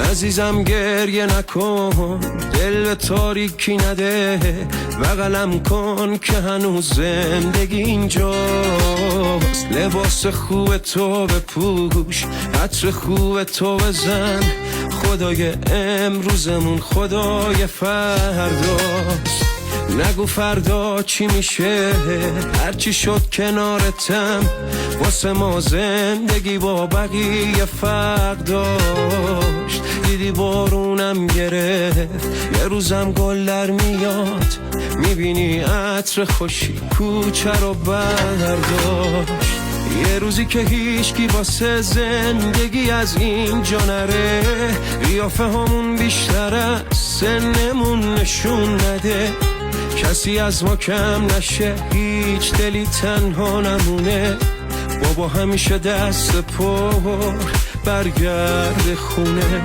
عزیزم گریه نکن، دل به تاریکی نده، بغلم کن که هنوز زندگی اینجاست. لباس خوب تو بپوش، عطر خوب تو بزن، خدای امروزمون خدای فرداست. نگو فردا چی میشه، هرچی شد کنارتم، واسه ما زندگی با بقیه فرق داشت. دیدی بارونم گرفت، یه روزم گل در میاد، میبینی عطر خوشی کوچه رو برداشت. یه روزی که هیچکی واسه زندگی از اینجا نره، قیافه همون بیشتر از سنمون نشون نده، کسی از ما کم نشه، هیچ دلی تنها نمونه، بابا همیشه دست پر برگرد خونه.